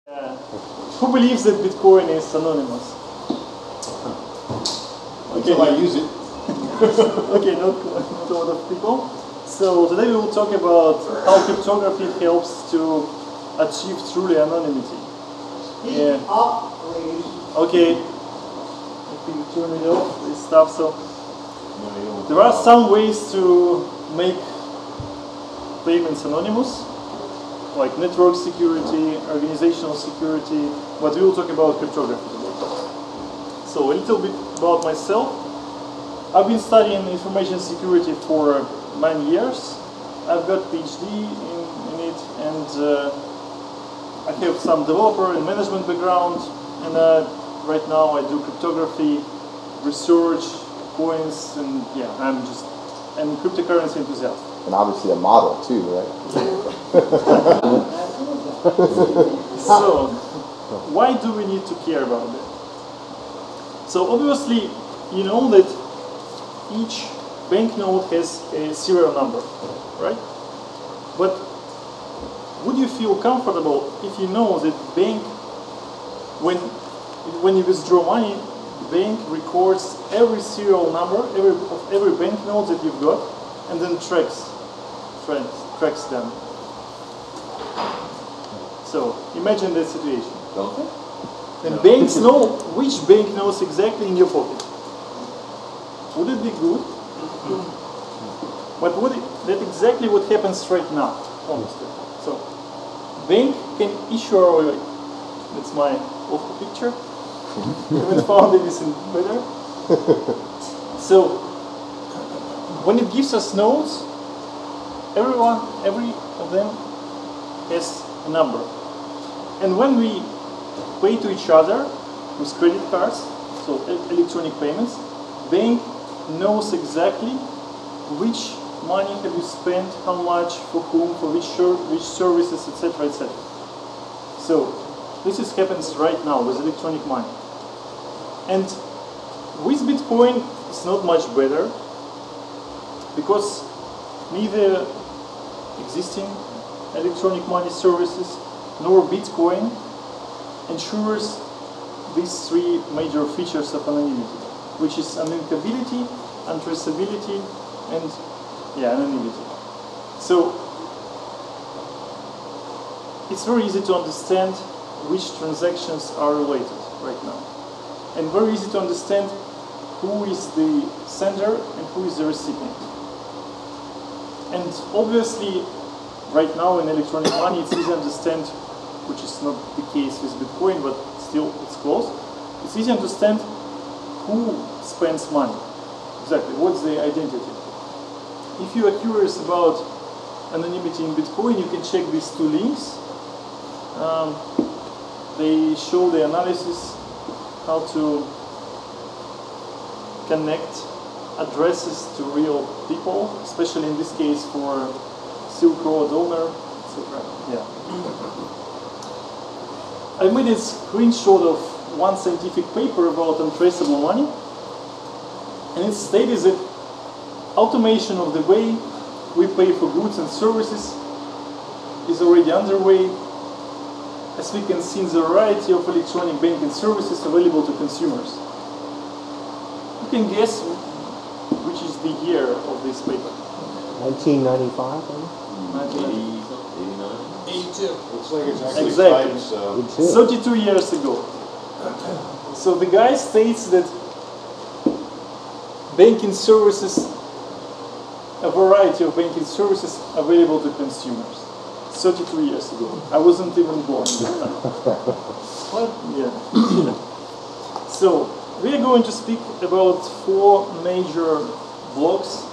Who believes that Bitcoin is anonymous? Okay, until I use it. Okay, not a lot of people. So today we will talk about how cryptography helps to achieve truly anonymity. Yeah. Okay. If you turn it off, this stuff. So there are some ways to make payments anonymous, like network security, organizational security, but we will talk about cryptography today. So a little bit about myself. I've been studying information security for 9 years. I've got PhD in it, and I have some developer and management background, and right now I do cryptography, research, coins, and yeah, I'm a cryptocurrency enthusiast. And obviously a model too, right? So, why do we need to care about that? So obviously, you know that each banknote has a serial number, right? But would you feel comfortable if you know that bank, when you withdraw money, the bank records every serial number of every banknote that you've got, and then tracks them? So imagine that situation. Don't they? And banks know which banknotes exactly in your pocket. Would it be good? But that's exactly what happens right now, honestly. So, bank can issue that's my awful picture. Haven't found anything better. So, when it gives us notes, every of them has a number. And when we pay to each other with credit cards, so electronic payments, bank knows exactly which money have you spent, how much, for whom, for which services, etc., etc. So this happens right now with electronic money. And with Bitcoin, it's not much better, because neither existing electronic money services nor Bitcoin ensures these three major features of anonymity, which is immutability, untraceability, and anonymity. So it's very easy to understand which transactions are related right now, and very easy to understand who is the sender and who is the recipient. And obviously, right now in electronic money, it's easy to understand, which is not the case with Bitcoin, but still it's close. It's easy to understand who spends money. Exactly, what's the identity? If you are curious about anonymity in Bitcoin, you can check these two links. They show the analysis how to connect addresses to real people, especially in this case for Silk Road owner, etc. Yeah. I made a screenshot of one scientific paper about untraceable money, and it stated that automation of the way we pay for goods and services is already underway, as we can see in the variety of electronic banking services available to consumers. You can guess which is the year of this paper. 1995, 82. Looks like it's actually exactly. typed, so 32 years ago. So the guy states that banking services, a variety of banking services available to consumers. 32 years ago. I wasn't even born at that time. What? Yeah. So we are going to speak about 4 major blocks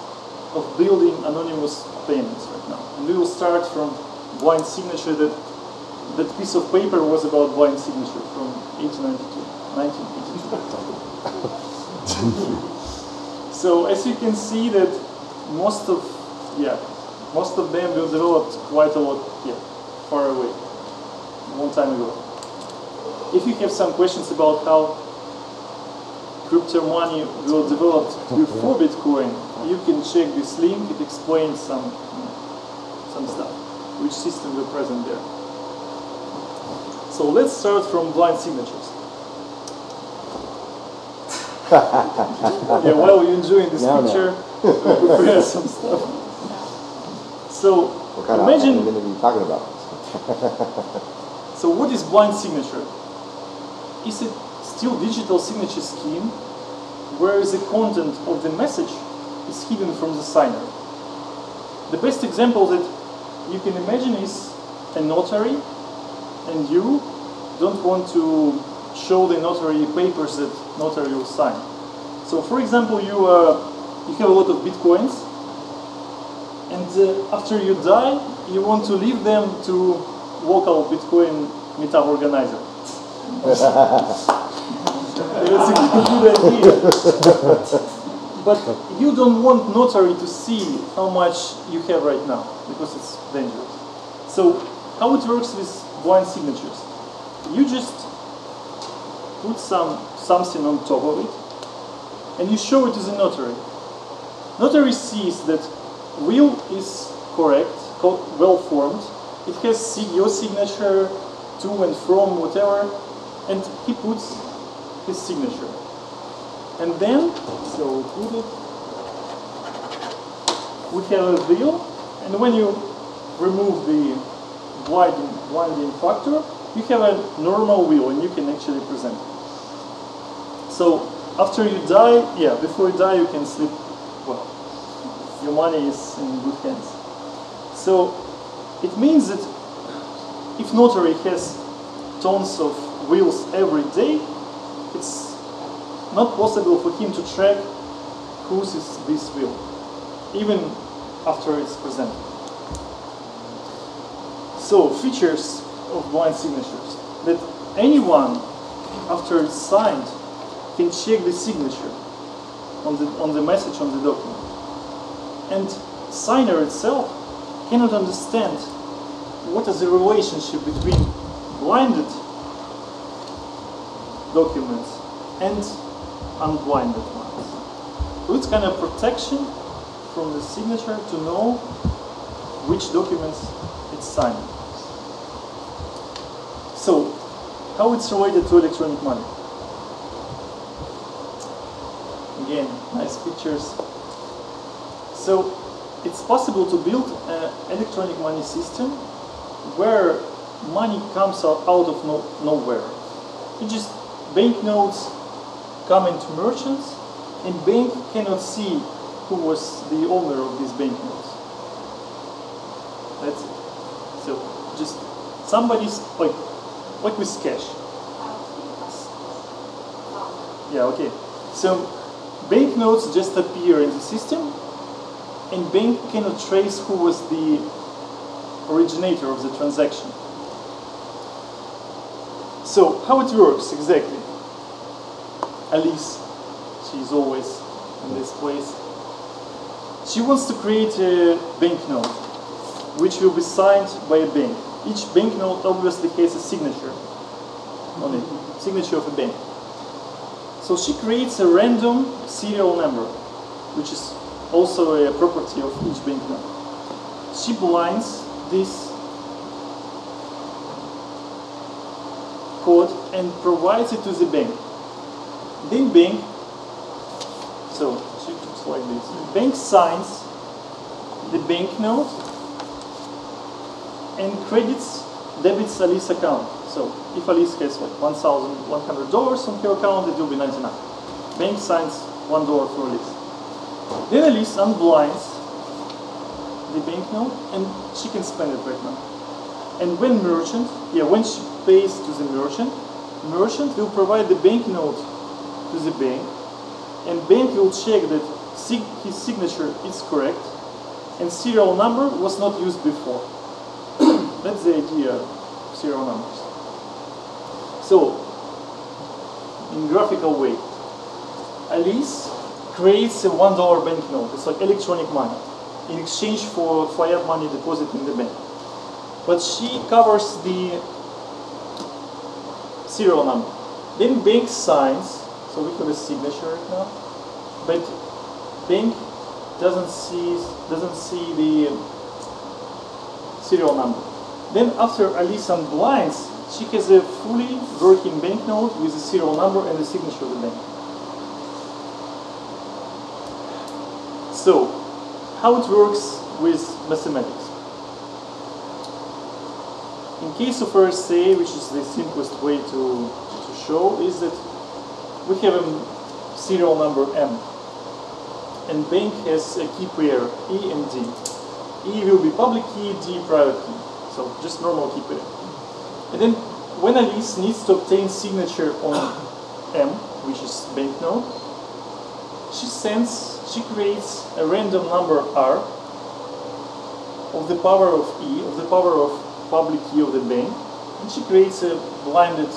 of building anonymous payments right now. And we will start from blind signature. That piece of paper was about blind signature from 1982. So as you can see that most of them were developed quite a lot far away, a long time ago. If you have some questions about how crypto money was developed before Bitcoin, you can check this link. It explains some stuff, which system were present there. So let's start from blind signatures. Yeah, while you're enjoying this picture, prepare some stuff. So What kind imagine, of anonymity are you talking about? So what is blind signature? Is it still digital signature scheme where the content of the message is hidden from the signer? The best example that you can imagine is a notary, and you don't want to show the notary papers that notary will sign. So for example, you have a lot of bitcoins, and after you die, you want to leave them to local Bitcoin meetup organizer. That's a good idea. But you don't want notary to see how much you have right now, because it's dangerous. So how it works with blind signatures? You just put something on top of it, and you show it to the notary. Notary sees that will is correct, well formed. It has your signature, to and from, whatever, and he puts his signature. And then, so put it, we have a wheel, and when you remove the winding factor, you have a normal wheel, and you can actually present it. So after you die, before you die, you can sleep well. Your money is in good hands. So it means that if notary has tons of wheels every day, it's not possible for him to track whose is this wheel, even after it's presented. So features of blind signatures: that anyone, after it's signed, can check the signature on the message on the document. And signer itself cannot understand what is the relationship between blinded documents and unblinded ones. So it's kind of protection from the signature to know which documents it's signed. So, how it's related to electronic money? Again, nice pictures. So, it's possible to build an electronic money system where money comes out of nowhere. It just banknotes come into merchants, and bank cannot see who was the owner of these banknotes. That's it. So just somebody's like with cash. Yeah, okay. So banknotes just appear in the system, and bank cannot trace who was the originator of the transaction. So how it works exactly? Alice, she's always in this place. She wants to create a banknote which will be signed by a bank. Each banknote obviously has a signature on it, signature of a bank. So she creates a random serial number, which is also a property of each banknote. She blinds this code and provides it to the bank. Then bank, so she looks like this. The bank signs the banknote and debits Alice's account. So if Alice has like $1,100 on her account, it will be 99. Bank signs $1 for Alice. Then Alice unblinds the banknote and she can spend it right now. And when she pays to the merchant will provide the banknote to the bank, and bank will check that his signature is correct and serial number was not used before. That's the idea of serial numbers. So, in graphical way, Alice creates a $1 banknote. It's like electronic money in exchange for fiat money deposited in the bank. But she covers the serial number. Then bank signs, so we have a signature right now, but bank doesn't see the serial number. Then after Alice unblinds, she has a fully working banknote with a serial number and the signature of the bank. So, how it works with mathematics? In case of RSA, which is the simplest way to show, is that we have a serial number M, and bank has a key pair E and D. E will be public key, D private key. So just normal key pair. And then when Alice needs to obtain signature on M, which is banknote, she creates a random number R of the power of E, of the power of public key of the bank, and she creates a blinded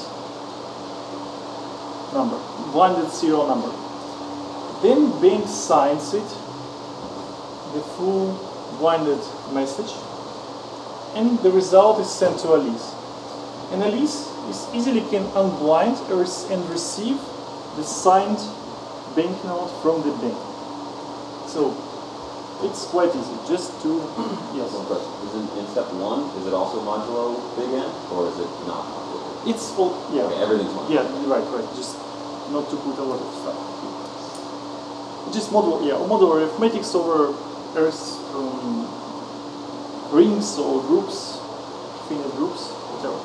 number, blinded serial number. Then bank signs it, the full blinded message, and the result is sent to Alice. And Alice easily can unblind and receive the signed banknote from the bank. So it's quite easy, just to, yes. One question. Is in step 1, is it also modulo big N, or is it not modulo? It's all, yeah. Okay, everything's modulo. Yeah, right, just not to put a lot of stuff. Just modular arithmetics over Earth rings or groups, finite groups, whatever.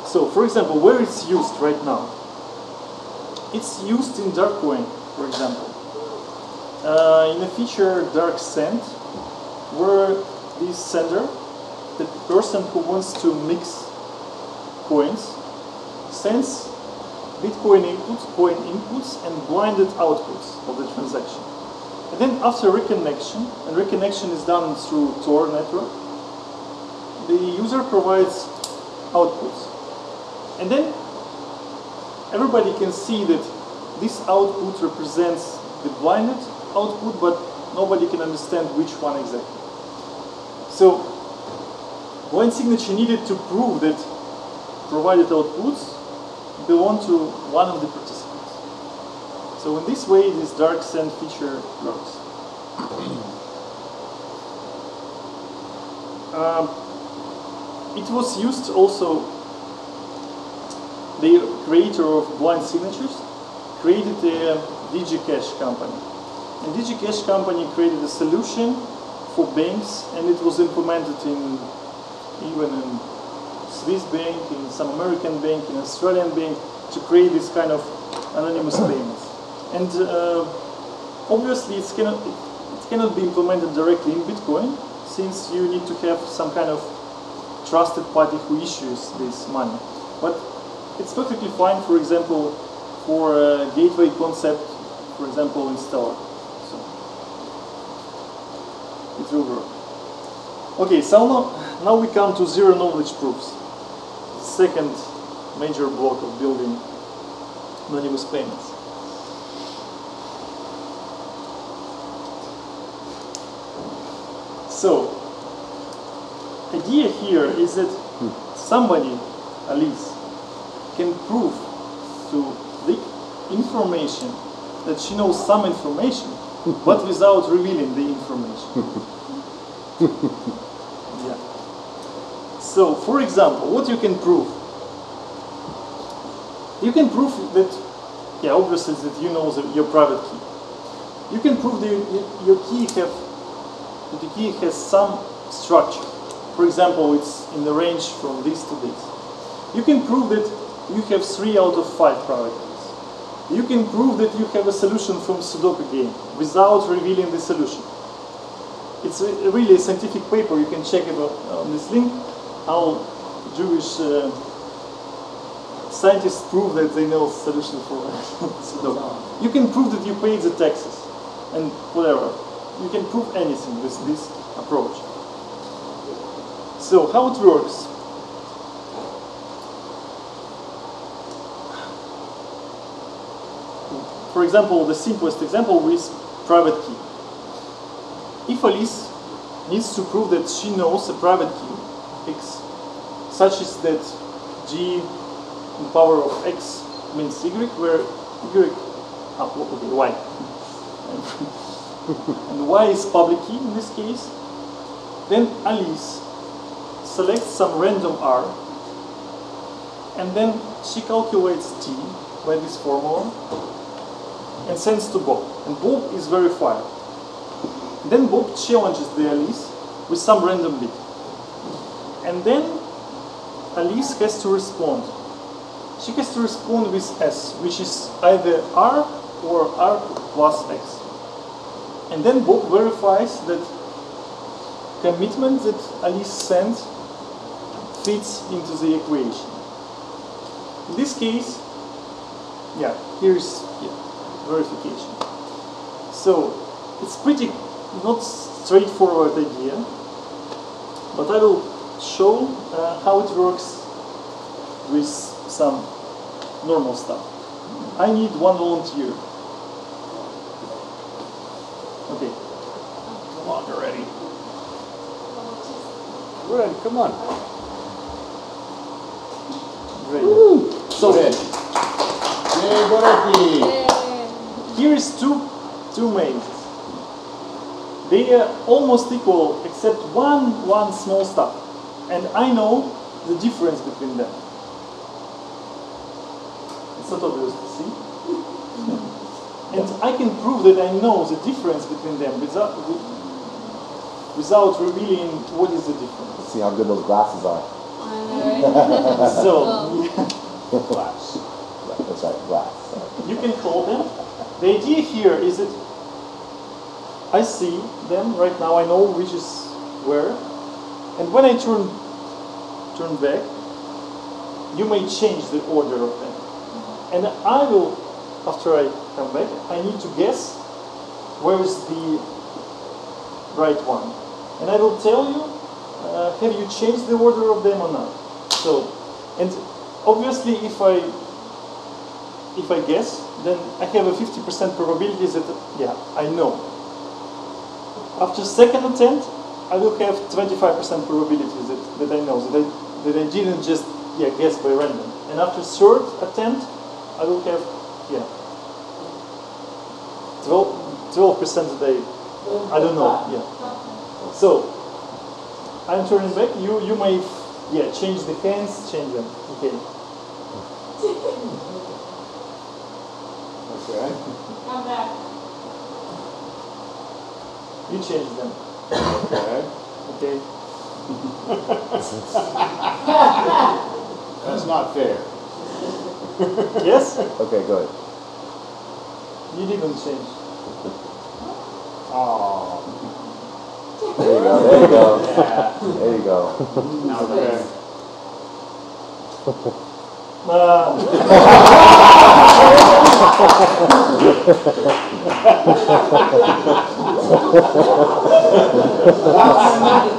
So, for example, where it's used right now? It's used in ZeroCoin, for example. In a feature dark send, where this sender, the person who wants to mix coins, sends Bitcoin inputs, coin inputs, and blinded outputs of the transaction. And then after reconnection, and reconnection is done through Tor network, the user provides outputs. And then everybody can see that this output represents the blinded output, but nobody can understand which one exactly. So, blind signature needed to prove that provided outputs belong to one of the participants. So in this way, this dark send feature works. It was used also, the creator of blind signatures created a DigiCash company. And DigiCash company created a solution for banks, and it was implemented even in Swiss bank, in some American bank, in Australian bank, to create this kind of anonymous payments. And obviously it cannot be implemented directly in Bitcoin, since you need to have some kind of trusted party who issues this money. But it's perfectly fine, for example, for a gateway concept, for example, in Stellar. So it will work. Okay, so now we come to zero knowledge proofs. Second major block of building anonymous payments. So, idea here is that somebody, Alice, can prove to the information that she knows some information, but without revealing the information. Yeah. So, for example, what you can prove? You can prove that, yeah, obviously that you know your private key. You can prove that your key the key has some structure. For example, it's in the range from this to this. You can prove that you have 3 out of 5 private keys. You can prove that you have a solution from Sudoku game without revealing the solution. It's really a scientific paper. You can check it on this link. How Jewish scientists prove that they know solution for Sudoku. You can prove that you paid the taxes and whatever. You can prove anything with this approach. So how it works? For example, the simplest example with private key. If Alice needs to prove that she knows a private key, X, such as that G in power of X means Y, where Y. And Y is public key in this case, then Alice selects some random R, and then she calculates T by this formula and sends to Bob. And Bob is verified. Then Bob challenges the Alice with some random bit. And then Alice has to respond. She has to respond with S, which is either R or R plus X. And then Bob verifies that commitment that Alice sent fits into the equation. In this case, yeah, here's verification. So it's pretty not straightforward idea, but I will show how it works with some normal stuff. I need one volunteer. Okay. Come on already. Good, come on. Great. So Yay, Boraki. here is two mazes. They are almost equal except one small stuff. And I know the difference between them. It's not obvious to see. And I can prove that I know the difference between them without revealing what is the difference. See how good those glasses are. So, Glass. That's right, glass. you can call them. The idea here is that I see them right now, I know which is where, and when I turn back, you may change the order of them. And I will, after I come back, I need to guess where is the right one. And I will tell you, have you changed the order of them or not? So, and obviously if I guess, then I have a 50% probability that, yeah, I know. After second attempt, I will have 25% probability that I know, that I didn't just guess by random. And after third attempt, I will have 12% that I don't know. Yeah. So I'm turning back. You may change the hands, change them. Okay. Okay. Come back. You change them. Okay. Okay. That's not fair. Yes? Okay, good. You didn't change. Oh. There you go, there you go. Yeah. There you go. Okay.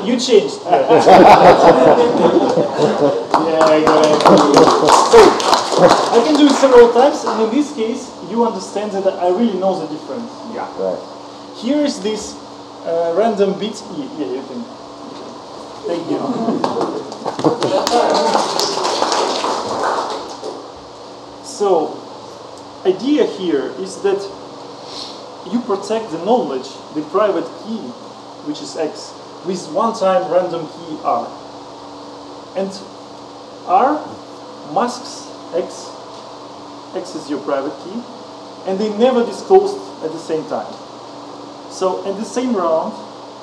You changed. Yeah, good. So I can do it several times, and in this case, you understand that I really know the difference. Yeah. Right. Here is this random bit E. Yeah, you can. Thank you. So, idea here is that you protect the knowledge, the private key, which is X, with one-time random key R. And R masks X. X is your private key, and they never disclosed at the same time. So, in the same round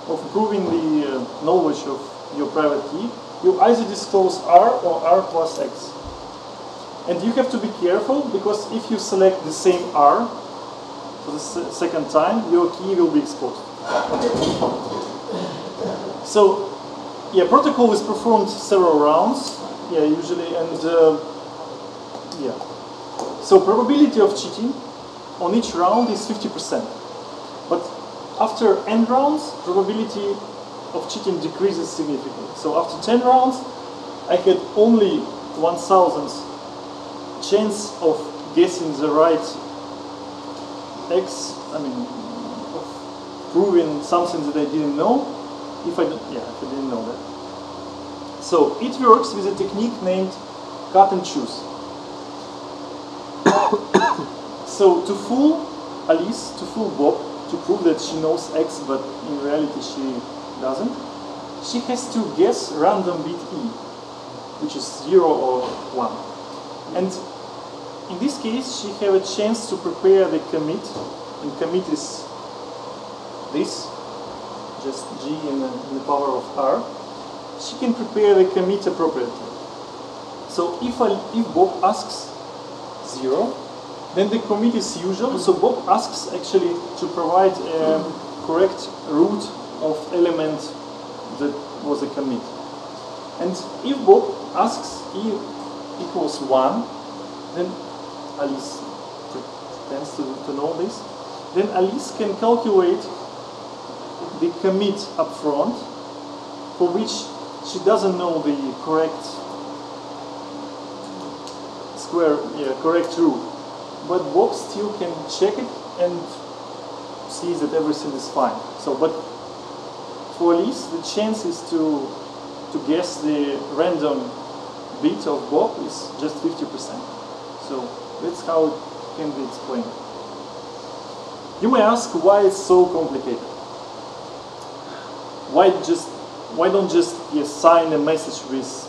of proving the knowledge of your private key, you either disclose R or R plus X. And you have to be careful, because if you select the same R for the second time, your key will be exposed. So, yeah, protocol is performed several rounds, usually, and yeah. So, probability of cheating on each round is 50%. But after n rounds, probability of cheating decreases significantly. So, after 10 rounds, I had only 1,000th chance of guessing the right X, of proving something that I didn't know, if I didn't know that. So it works with a technique named cut and choose. So to fool Alice, to fool Bob, to prove that she knows X, but in reality she doesn't, she has to guess random bit E, which is 0 or 1. And in this case, she have a chance to prepare the commit, and commit is this, just G in the power of R. She can prepare the commit appropriately. So if Bob asks 0, then the commit is usual. So Bob asks actually to provide a correct root of element that was a commit. And if Bob asks E equals 1, then Alice tends to know this. Then Alice can calculate the commit up front, for which she doesn't know the correct correct root. But Bob still can check it and sees that everything is fine. So, but for Alice, the chance is to guess the random bit of Bob is just 50%. So that's how it can be explained. You may ask why it's so complicated. Why don't just sign a message with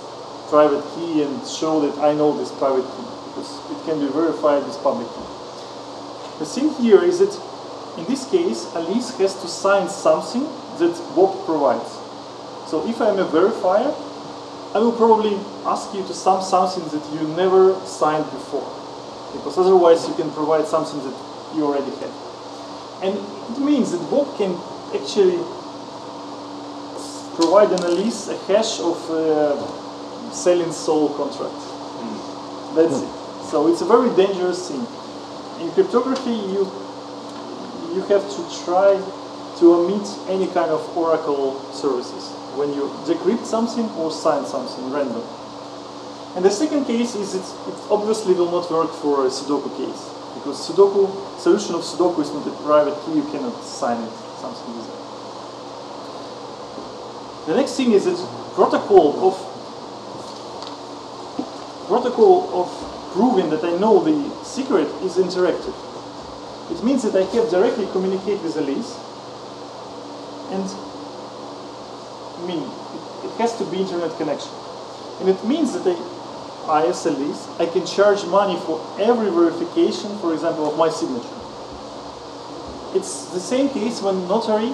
private key and show that I know this private key, because it can be verified with public key. The thing here is that in this case, Alice has to sign something that Bob provides. So if I'm a verifier, I will probably ask you to sign something that you never signed before, because otherwise you can provide something that you already had. And it means that Bob can actually provide an Alice a hash of selling soul contract. That's it. So it's a very dangerous thing. In cryptography, you have to try to omit any kind of oracle services when you decrypt something or sign something random. And the second case is it obviously will not work for a Sudoku case, because solution of Sudoku is not a private key, you cannot sign it, something like that. The next thing is that protocol of proving that I know the secret is interactive. It means that I can directly communicate with Alice, and I mean it has to be internet connection, and it means that I as Alice, I can charge money for every verification, for example, of my signature. It's the same case when notary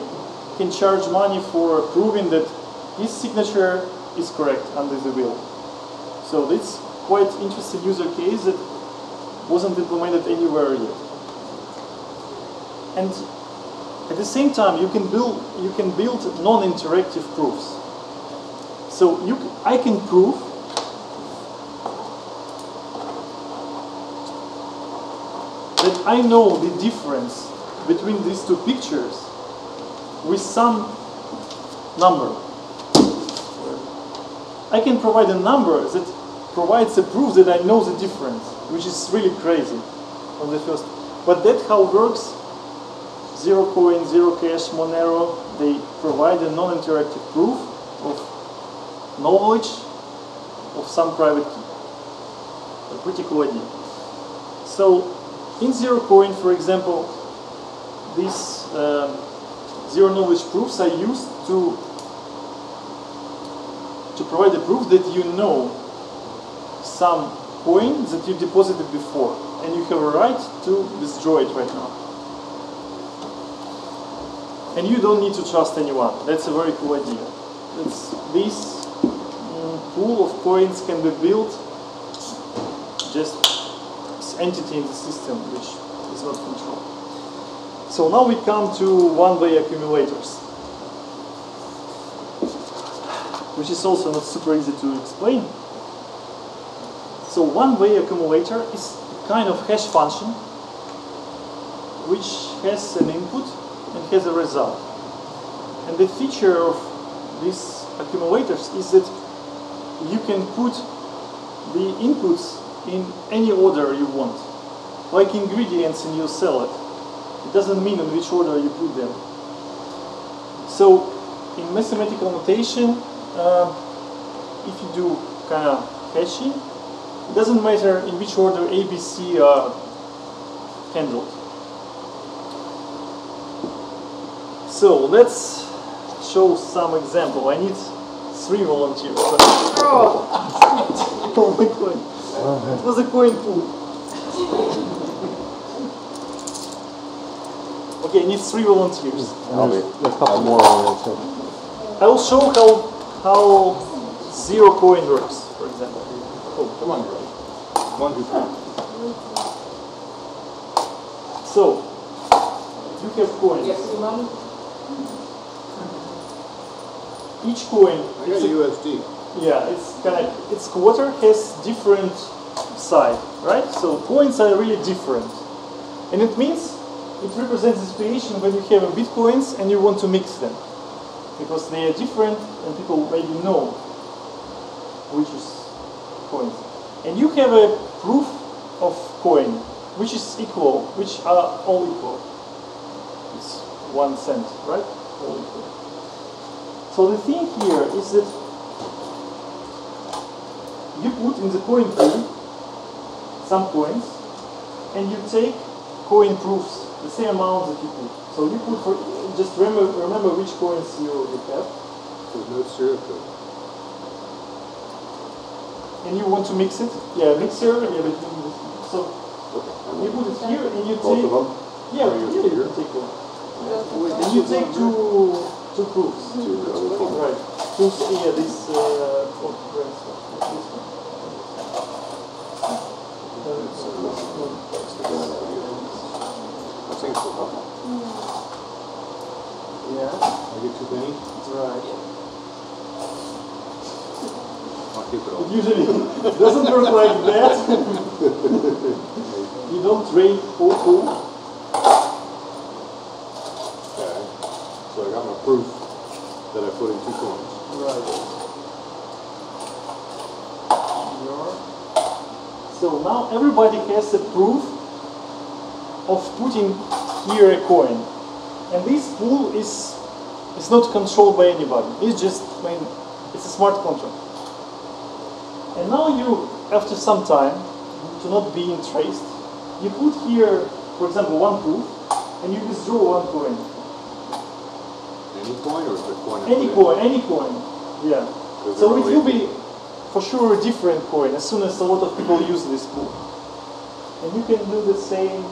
can charge money for proving that his signature is correct under the will. So it's quite interesting user case that wasn't implemented anywhere yet. And at the same time, you can build non-interactive proofs. So I can prove that I know the difference between these two pictures with some number. I can provide a number that provides a proof that I know the difference, which is really crazy on the first. But that's how it works. ZeroCoin, ZeroCash, Monero, they provide a non-interactive proof of knowledge of some private key. A pretty cool idea. So in ZeroCoin, for example, these zero knowledge proofs are used to provide a proof that you know some coin that you deposited before, and you have a right to withdraw it right now. And you don't need to trust anyone. That's a very cool idea. This pool of coins can be built just as entity in the system, which is not controlled. So now we come to one-way accumulators, which is also not super easy to explain. So one-way accumulator is a kind of hash function which has an input and has a result. And the feature of these accumulators is that you can put the inputs in any order you want, like ingredients in your salad. It doesn't mean in which order you put them. So in mathematical notation, if you do kind of hashing, it doesn't matter in which order A, B, C are handled. So let's show some example. I need 3 volunteers. Oh my god. It was a coin pool. Okay, I need 3 volunteers. There's a couple more over there too. I will show how ZeroCoin works, for example. Oh, come on, bro. 1, 2, 3. So, you have coins. Each coin, I got USD. yeah, its quarter has different side, right? So coins are really different, and it means it represents the situation when you have a bitcoins and you want to mix them, because they are different and people maybe know which is coins. And you have a proof of coin which is equal, which are all equal. It's 1 cent, right? All equal. So the thing here is that you put in the coin pool some coins and you take coin proofs, the same amount that you put. So you put for, just remember which coins you have. There's no serial code. And you want to mix it? Yeah, mixer, yeah, but so you put it here and you Both take, of them? yeah, Or you you here? can take one. And you take two proofs. Right. Proofs, yeah, this, this one. I think so. Yeah, I get 2 pennies. that's right. I'll keep it It all. usually doesn't work like that. You don't trade O2. Okay. So I got my proof that I put in 2 coins. Right. So now everybody has a proof of putting here a coin. And this pool is not controlled by anybody. It's just, I mean, it's a smart contract. And now you, after some time, to not being traced, you put here, for example, 1 proof, and you withdraw 1 coin. Any coin or is the coin? I Any put coin, any coin, yeah. Does So it it will relate- be, for sure, a different coin as soon as a lot of people use this pool. And you can do the same.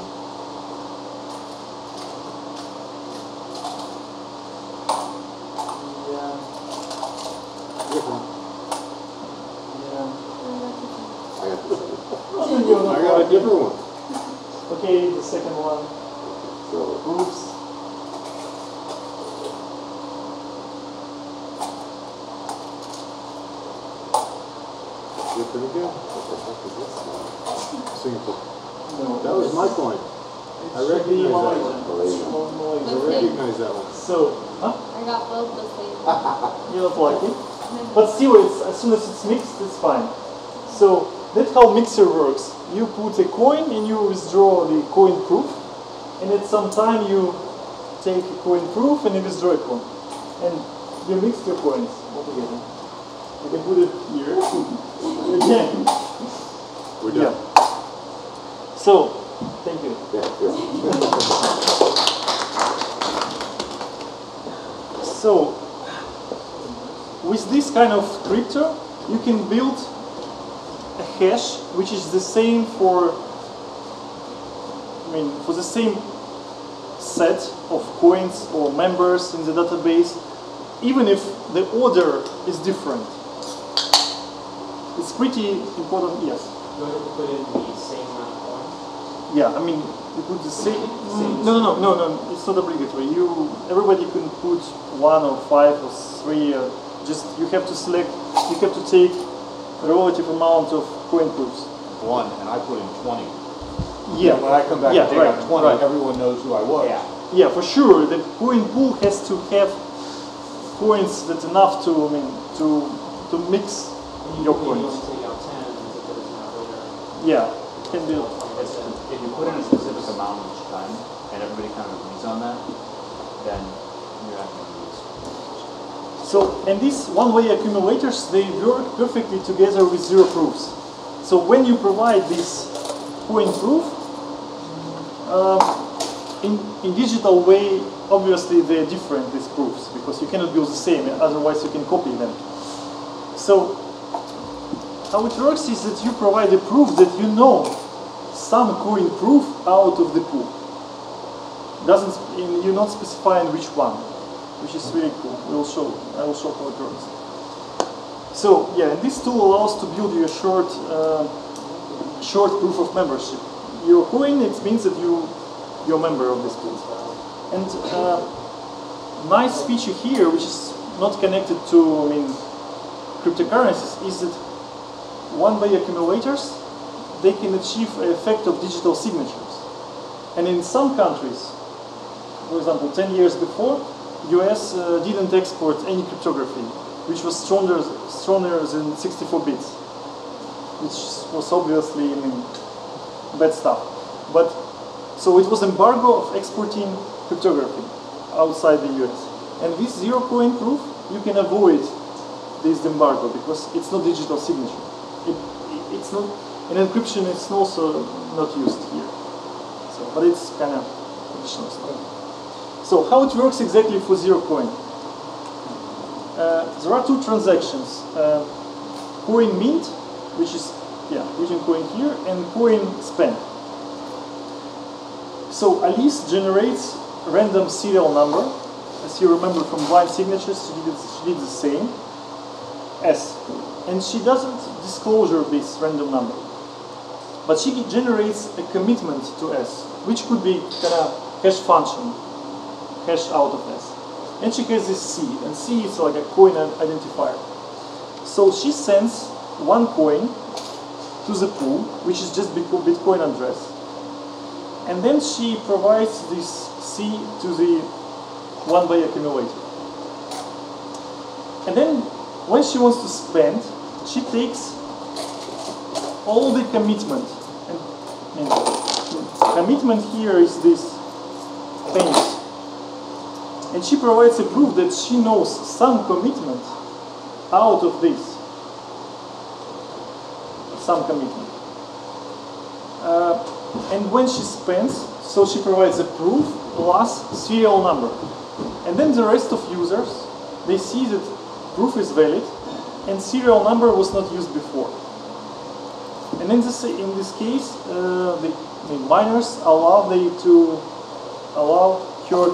Yeah, Different. yeah. I got this. You're I not got a right. different one. Okay, the second one. So, Proofs. different again. What the heck is this? Singapore. No, That was my coin. I should be recognize that Malaysian. one. Malaysian. I recognize that one. So, huh? I got both the same. You're not lucky. But still, it's, as soon as it's mixed, it's fine. So that's how mixer works. You put a coin and you withdraw the coin proof, and at some time you take a coin proof and you withdraw a coin, and you mix your coins all together. You can put it here again. We're done. So, thank you. Yeah, good. So, with this kind of crypto, you can build a hash which is the same for, for the same set of coins or members in the database, even if the order is different. It's pretty important, yes. You want to put in the same amount of coins? Yeah, you put the same. No, it's not obligatory. Everybody can put 1 or 5 or 3. Just you have to select. You have to take a relative amount of coin proofs. 1, and I put in 20. Yeah. When I come back and take right, out 20, right. everyone knows who I was. Yeah. Yeah, for sure. The coin pool has to have coins that's enough to to mix your You coins. want to take out 10 and put it out later. Yeah, it can be. If you put in a specific amount each time, and everybody kind of agrees on that, then you're not going to lose. So, and these one-way accumulators, they work perfectly together with zero proofs. So when you provide this coin proof, in digital way, obviously they're different, these proofs, because you cannot build the same, otherwise you can copy them. So how it works is that you provide a proof that you know some coin proof out of the pool. You're not specifying which one, which is really cool. I will show how it works. So yeah, and this tool allows to build you a short proof of membership. Your coin, it means that you're a member of this pool. And nice feature here, which is not connected to cryptocurrencies, is that one-way accumulators, they can achieve an effect of digital signatures. And in some countries, for example, 10 years before, US didn't export any cryptography, which was stronger than 64 bits, which was obviously bad stuff. But so it was embargo of exporting cryptography outside the US. And with ZeroCoin proof, you can avoid this embargo because it's not digital signature. It's not, and encryption is also not used here. So, but it's kind of additional stuff. So how it works exactly for ZeroCoin? There are two transactions: coin mint, which is putting coin here, and coin spent. So Alice generates random serial number. As you remember from blind signatures, she did the same. S, and she doesn't disclose this random number, but she generates a commitment to S, which could be kind of hash function, hash out of S. And she has this C, and C is like a coin identifier. So she sends one coin to the pool, which is just Bitcoin address. And then she provides this C to the one-way accumulator. And then when she wants to spend, she takes all the commitment. And commitment here is this things. And she provides a proof that she knows some commitment out of this. Some commitment. And when she spends, so she provides a proof plus serial number. And then the rest of users, they see that proof is valid and serial number was not used before. And in this case, the miners allow her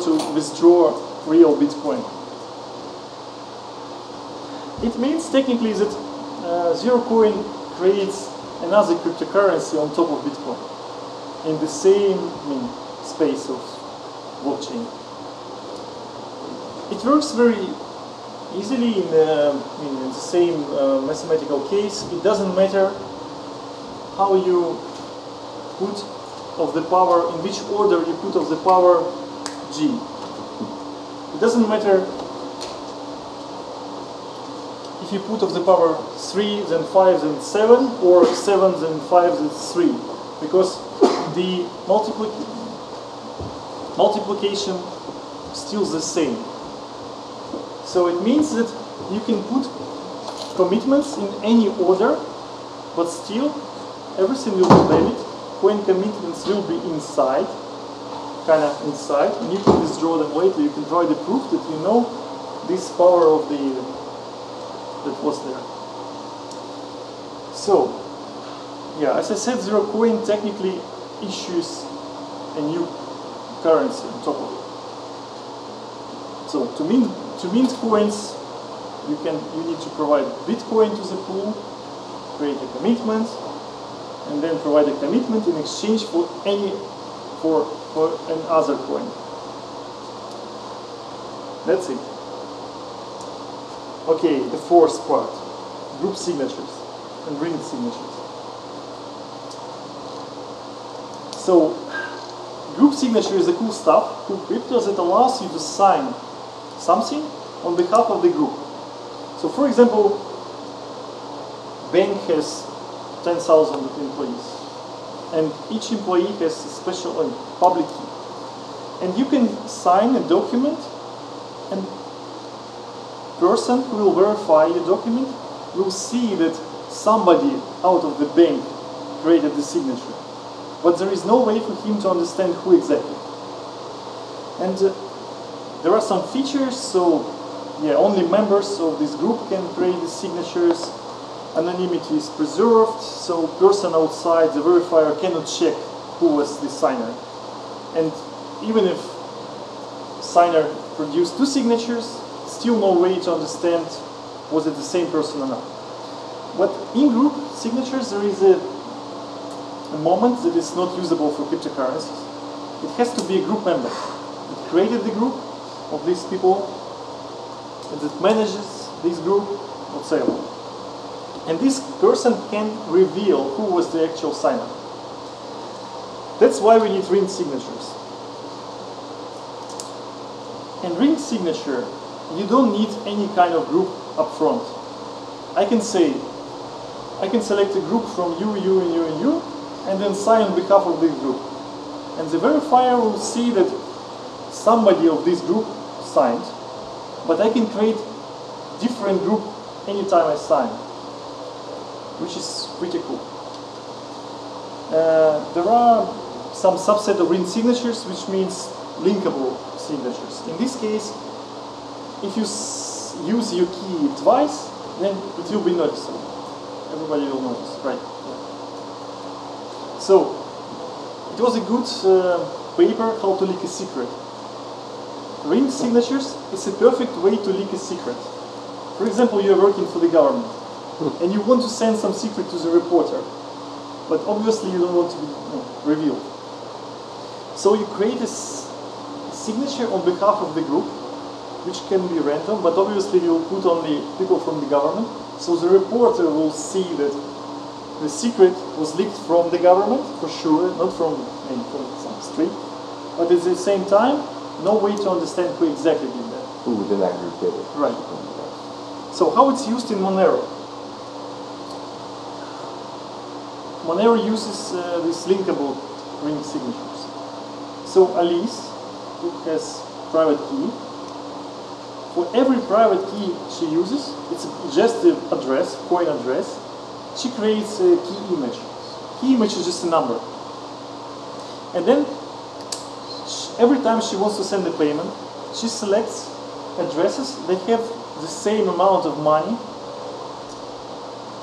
to withdraw real Bitcoin. It means technically that ZeroCoin creates another cryptocurrency on top of Bitcoin in the same space of blockchain. It works very easily in the same mathematical case. It doesn't matter how you put of the power, in which order you put of the power G. It doesn't matter if you put of the power 3, then 5, then 7, or 7, then 5, then 3, because the multiplication still the same. So it means that you can put commitments in any order, but still everything will be valid. Coin commitments will be inside, kind of inside, and you can withdraw them later. You can try the proof that you know this power of that was there. So, yeah, as I said, ZeroCoin technically issues a new currency on top of it. So to mint coins, you need to provide Bitcoin to the pool, create a commitment, and then provide a commitment in exchange for another coin. That's it. Okay, the fourth part, group signatures and ring signatures. So, group signature is the cool stuff, cool crypto that allows you to sign something on behalf of the group. So, for example, bank has 10,000 employees, and each employee has a special public key. And you can sign a document, and person who will verify your document will see that somebody out of the bank created the signature. But there is no way for him to understand who exactly. And there are some features, so yeah, only members of this group can create the signatures. Anonymity is preserved, so person outside the verifier cannot check who was the signer. And even if signer produced two signatures, still no way to understand was it the same person or not. But in group signatures there is a moment that is not usable for cryptocurrencies. It has to be a group member. It created the group of these people and it manages this group, whatsoever. And this person can reveal who was the actual signer. That's why we need ring signatures. In ring signature, you don't need any kind of group up front. I can select a group from you, you, and you, and you, and then sign on behalf of this group. And the verifier will see that somebody of this group signed, but I can create different group anytime I sign, which is pretty cool. There are some subset of ring signatures, which means linkable signatures. In this case, if you use your key twice, then it will be noticeable. Everybody will notice, right? Yeah. So, it was a good paper, How to Leak a Secret. Ring signatures is a perfect way to leak a secret. For example, you are working for the government, and you want to send some secret to the reporter, but obviously you don't want to be revealed. So you create a signature on behalf of the group, which can be random, but obviously you will put only people from the government, so the reporter will see that the secret was leaked from the government, for sure, not from some street, but at the same time, no way to understand who exactly did that. Who within that group did it. Right. So how it's used in Monero? Monero uses these linkable ring signatures. So Alice, who has private key, for every private key she uses, it's just the address, coin address, she creates a key image. Key image is just a number. And then every time she wants to send a payment, she selects addresses that have the same amount of money,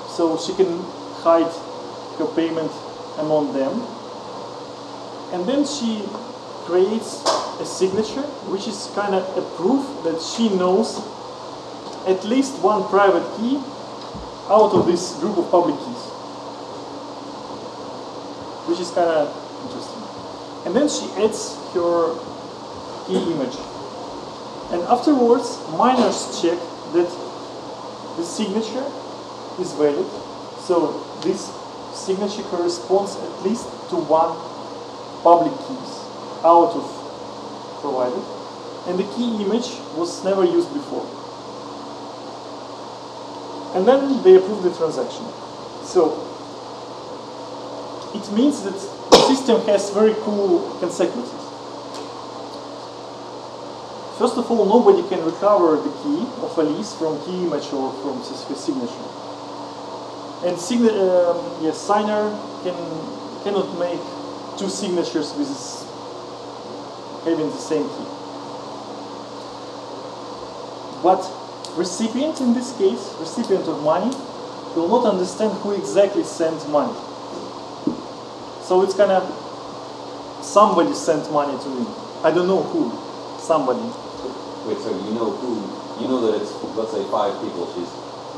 so she can hide her payment among them. And then she creates a signature, which is kind of a proof that she knows at least one private key out of this group of public keys, which is kind of interesting. And then she adds her key image. And afterwards, miners check that the signature is valid. So this signature corresponds at least to one public keys out of provided. And the key image was never used before. And then they approve the transaction. So it means that the system has very cool consequences. First of all, nobody can recover the key of Alice from key image or from his signature. And signer cannot make two signatures with having the same key. But recipient, in this case, recipient of money, will not understand who exactly sent money. So it's kind of somebody sent money to me. I don't know who. Somebody. Wait, so you know that it's, let's say, 5 people she's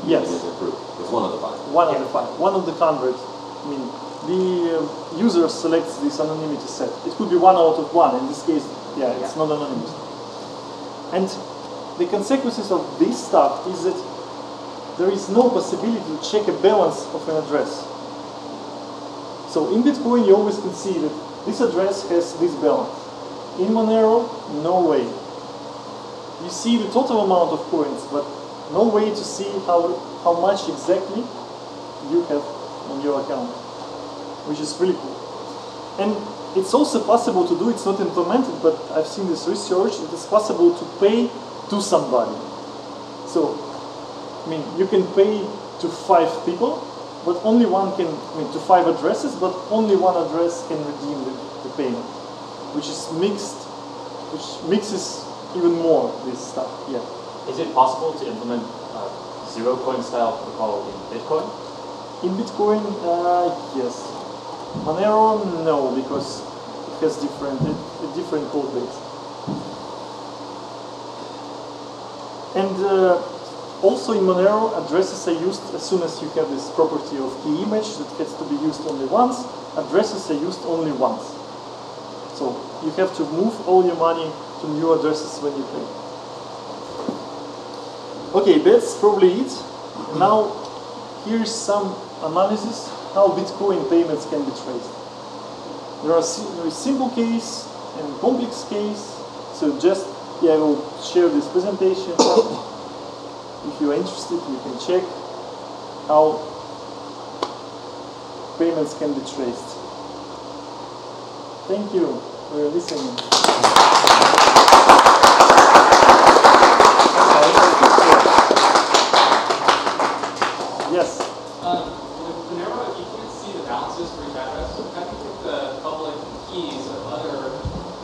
yes. using as her proof. It's one of the 5. One of the 5. One of the 100. I mean, the user selects this anonymity set. It could be 1 out of 1. In this case, it's not anonymous. And the consequences of this stuff is that there is no possibility to check a balance of an address. So in Bitcoin, you always can see that this address has this balance. In Monero, no way. You see the total amount of coins, but no way to see how much exactly you have on your account, which is really cool. And it's also possible to do, it's not implemented, but I've seen this research, it is possible to pay to somebody. So, I mean, you can pay to 5 people, but only one can, to 5 addresses, but only one address can redeem the payment, which is mixed, which mixes even more this stuff. Yeah. Is it possible to implement ZeroCoin style protocol in Bitcoin? In Bitcoin, yes. Monero, no, because it has a different code base. And also in Monero, addresses are used as soon as you have this property of key image that has to be used only once. Addresses are used only once. So you have to move all your money to new addresses when you pay. Okay, that's probably it. Now, here's some analysis how Bitcoin payments can be traced. There are simple case and complex case. So just, I will share this presentation. If you are interested, you can check how payments can be traced. Thank you for listening. Yes. With Monero, if you can't see the balances for each address, how do you pick the public keys of other?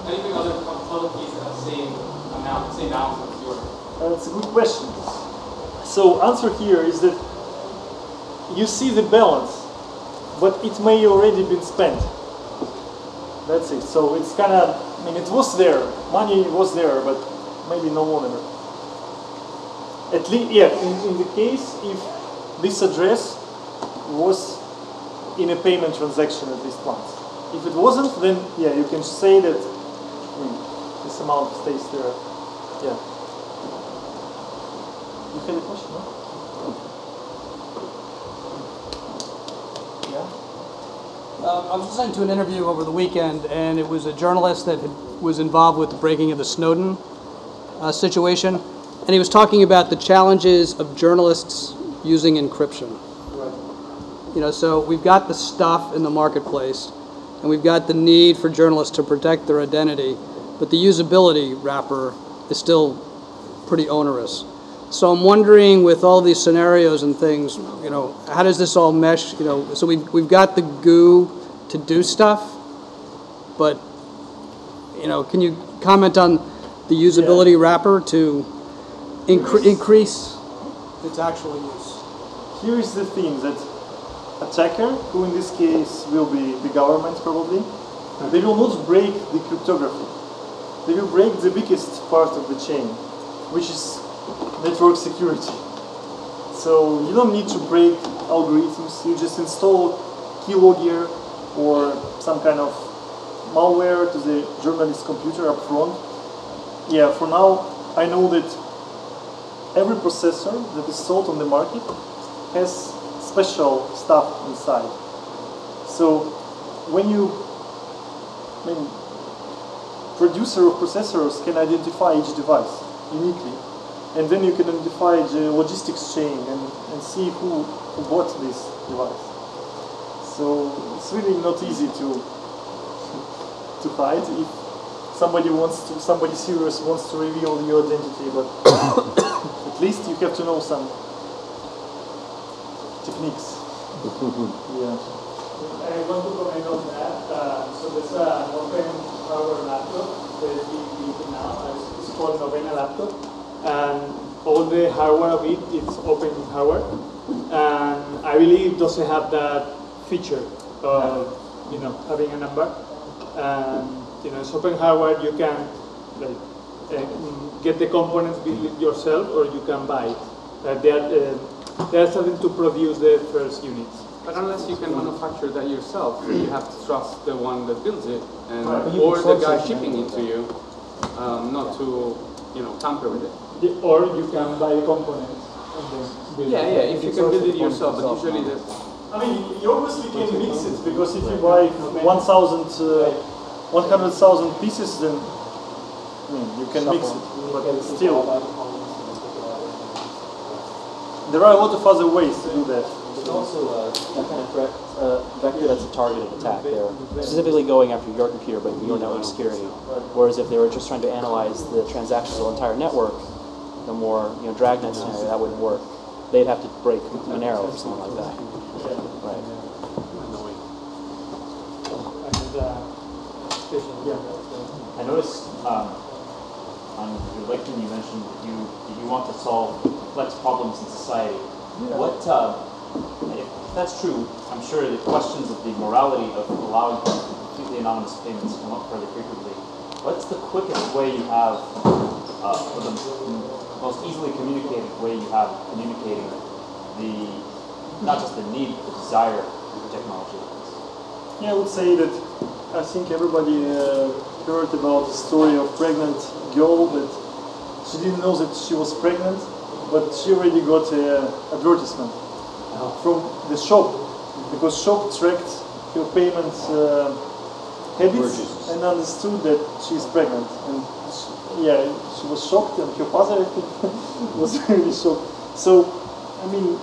How do you pick other public keys that have the same amount, same balance as yours? That's a good question. So answer here is that you see the balance, but it may already been spent. That's it. So it's kind of, it was there, money was there, but maybe no longer. At least, in the case if this address was in a payment transaction at least once. If it wasn't, then you can say that this amount stays there. Yeah. You had a question, no? Yeah. I was listening to an interview over the weekend, and it was a journalist that was involved with the breaking of the Snowden situation, and he was talking about the challenges of journalists using encryption. Right. So we've got the stuff in the marketplace, and we've got the need for journalists to protect their identity, but the usability wrapper is still pretty onerous. So I'm wondering, with all these scenarios and things, how does this all mesh? So we've got the GUI to do stuff, but can you comment on the usability wrapper to increase its actual use? Here is the thing that attacker, who in this case will be the government probably, they will not break the cryptography. They will break the biggest part of the chain, which is network security. So you don't need to break algorithms, you just install keylogger or some kind of malware to the journalist's computer up front. Yeah, for now I know that every processor that is sold on the market has special stuff inside. So when producer of processors can identify each device uniquely, and then you can identify the logistics chain and see who bought this device. So it's really not easy to hide if somebody serious wants to reveal your identity, but at least you have to know some techniques. Yeah. I want to comment on that. So there's an open hardware laptop that is being built now. It's called Novena laptop. And all the hardware of it is open hardware. And I believe it doesn't have that feature of having a number. And it's open hardware. You can get the components, build it yourself, or you can buy it. They are starting to produce the first units. But unless you can manufacture that yourself, you have to trust the one that builds it, and Right. or the guy shipping it to you, not to tamper with it. Or you can buy the components and then build it. Yeah. If you can build it yourself, but usually the You obviously can mix it, because if you buy 100,000 pieces, then you can mix it, but still there are a lot of other ways to do that. There's also that kind of threat vector that's a targeted attack. They're specifically going after your computer, but your network security. Whereas if they were just trying to analyze the transactions of the entire network, the more dragnet scenario, that wouldn't work. They'd have to break Monero or something like that. Right. I noticed like when you mentioned that you want to solve complex problems in society. Yeah. What, if that's true, I'm sure the questions of the morality of allowing completely anonymous payments come up fairly frequently. What's the quickest way you have, or the most easily communicated way you have of communicating not just the need, but the desire for technology like this? Yeah, I would say that I think everybody heard about the story of pregnant girl that she didn't know that she was pregnant, but she already got an advertisement from the shop, because shop tracked her payment habits and understood that she's pregnant. And she was shocked, and her father, I think, was really shocked. So, I mean,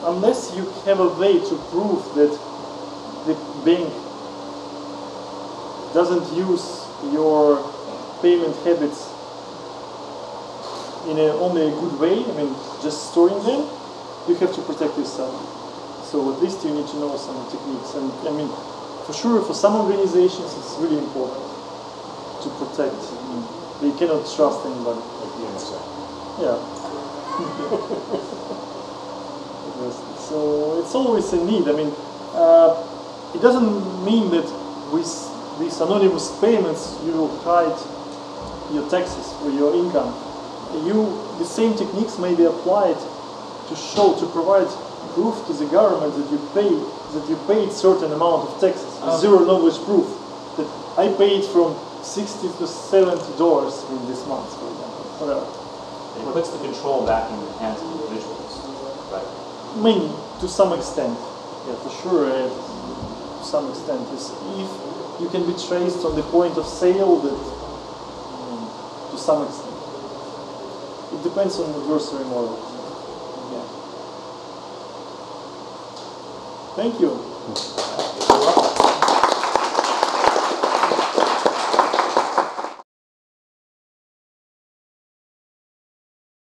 unless you have a way to prove that the bank doesn't use your payment habits in only a good way, I mean, just storing them, you have to protect yourself. So at least you need to know some techniques. And I mean, for sure, for some organizations, it's really important to protect. They cannot trust anybody. Like the NSA. Yeah. So it's always a need. I mean, it doesn't mean that with these anonymous payments you will hide your taxes or your income. The same techniques may be applied to provide proof to the government that you paid certain amount of taxes. Zero knowledge proof that I paid from $60 to $70 in this month, for example. Whatever. It puts the control back in the hands of individuals, right? I mean, to some extent, yeah, for sure. To some extent, if you can be traced on the point of sale, that to some extent, it depends on the adversary model. Yeah. Thank you.